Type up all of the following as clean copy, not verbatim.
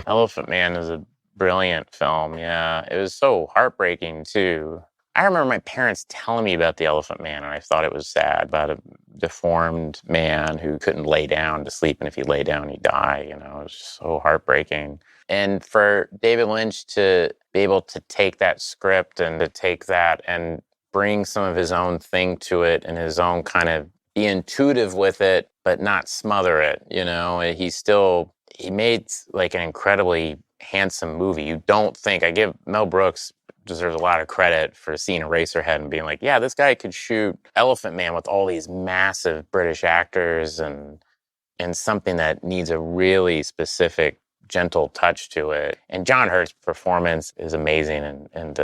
Elephant Man is a brilliant film, yeah. It was so heartbreaking, too. I remember my parents telling me about the Elephant Man, and I thought it was sad, about a deformed man who couldn't lay down to sleep, and if he lay down, he'd die, you know? It was just so heartbreaking. And for David Lynch to be able to take that script and to take that and bring some of his own thing to it and his own kind of be intuitive with it, but not smother it, you know? He made like an incredibly handsome movie. You don't think, I give Mel Brooks deserves a lot of credit for seeing Eraserhead and being like, yeah, this guy could shoot Elephant Man with all these massive British actors and something that needs a really specific, gentle touch to it. And John Hurt's performance is amazing. And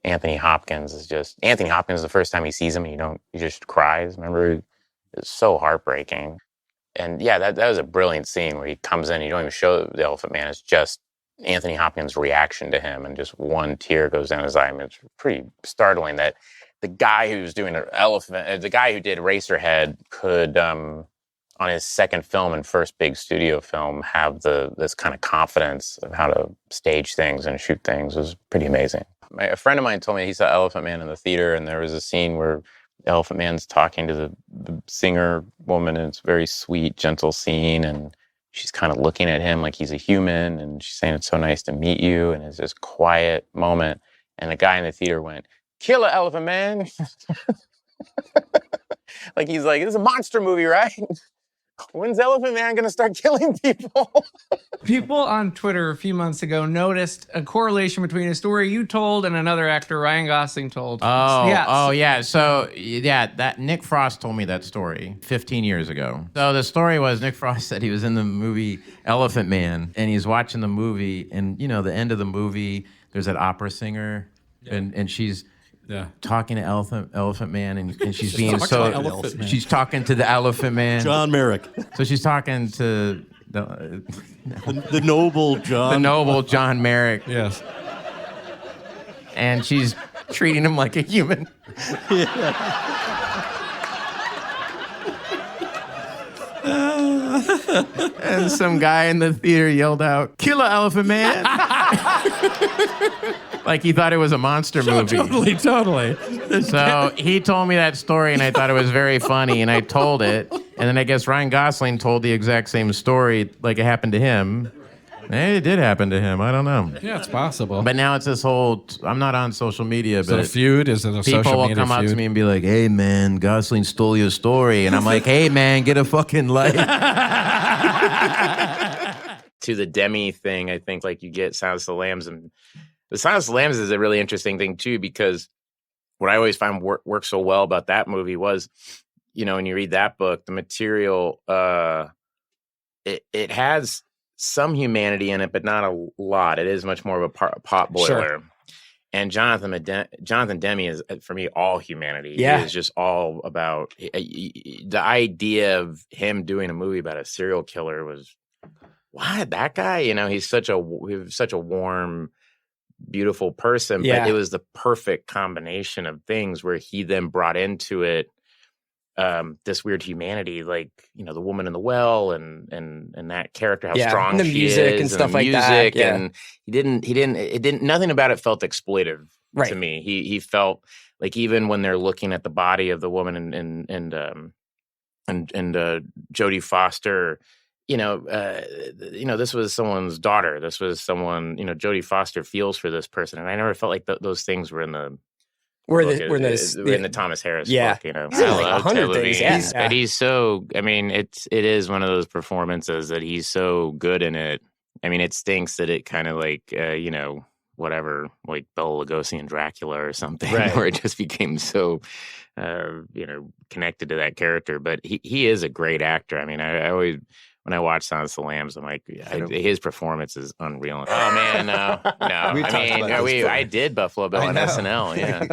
Anthony Hopkins, the first time he sees him, he just cries. Remember, it's so heartbreaking. And yeah, that was a brilliant scene where he comes in, you don't even show the Elephant Man, it's just Anthony Hopkins' reaction to him, and just one tear goes down his eye. I mean, it's pretty startling that the guy who did Eraserhead could, on his second film and first big studio film, have this kind of confidence of how to stage things and shoot things. It was pretty amazing. A friend of mine told me he saw Elephant Man in the theater, and there was a scene where Elephant Man's talking to the singer woman, and it's a very sweet, gentle scene, and she's kind of looking at him like he's a human, and she's saying, it's so nice to meet you, and it's this quiet moment, and the guy in the theater went, "Killer Elephant Man." Like, he's like, this is a monster movie, right? When's Elephant Man going to start killing people? People on Twitter a few months ago noticed a correlation between a story you told and another actor, Ryan Gosling, told. Yeah. So, that Nick Frost told me that story 15 years ago. So the story was Nick Frost said he was in the movie Elephant Man, and he's watching the movie, and, you know, the end of the movie, there's that opera singer, and she's talking to Elephant Man, and she's being she's talking to the Elephant Man. John Merrick. So she's talking to the noble John. The noble John Merrick. Yes. And she's treating him like a human. And some guy in the theater yelled out, "Killer Elephant Man!" Like he thought it was a monster movie. Totally. So he told me that story, and I thought it was very funny, and I told it. And then I guess Ryan Gosling told the exact same story, like it happened to him. Maybe it did happen to him. I don't know. Yeah, it's possible. But now it's this whole, I'm not on social media, but is it a feud? Is it a social media feud? People will come up to me and be like, "Hey, man, Gosling stole your story." And I'm like, "Hey, man, get a fucking life." To the Demi thing, I think, like, you get Silence of the Lambs. And the Silence of the Lambs is a really interesting thing, too, because what I always find works so well about that movie was, you know, when you read that book, the material, it has some humanity in it, but not a lot. It is much more of a pot boiler. Sure. And Jonathan Demme is, for me, all humanity. Yeah. It is just all about the idea of him doing a movie about a serial killer was, what, that guy? You know, he's such a warm, beautiful person, but it was the perfect combination of things where he then brought into it this weird humanity, like, you know, the woman in the well and that character, how strong and the she music is, and stuff like that. Yeah. And it didn't nothing about it felt exploitive to me. He felt like, even when they're looking at the body of the woman and Jodie Foster, you know, this was someone's daughter. This was someone, you know, Jodie Foster feels for this person, and I never felt like those things were in the. We're in the Thomas Harris book, you know. He's in like 100 things, But he's so, I mean, it is one of those performances that he's so good in it. I mean, it stinks that it kind of like, you know, whatever, like Bela Lugosi and Dracula or something, where it just became so, you know, connected to that character. But he is a great actor. I mean, I always, when I watch Silence of the Lambs, I'm like, his performance is unreal. Oh man, no. I did Buffalo Bill on SNL. Yeah,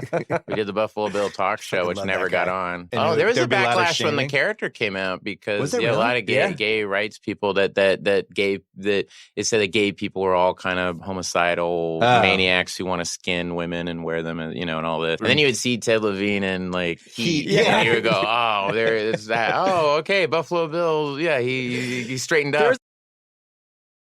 we did the Buffalo Bill talk show, which never got on. And there was a backlash when the character came out because a lot of gay rights people it said that gay people were all kind of homicidal maniacs who want to skin women and wear them, and, you know, and all this. And then you would see Ted Levine and like and you would go, oh, there is that. Oh, okay, Buffalo Bill. Yeah, he straightened up.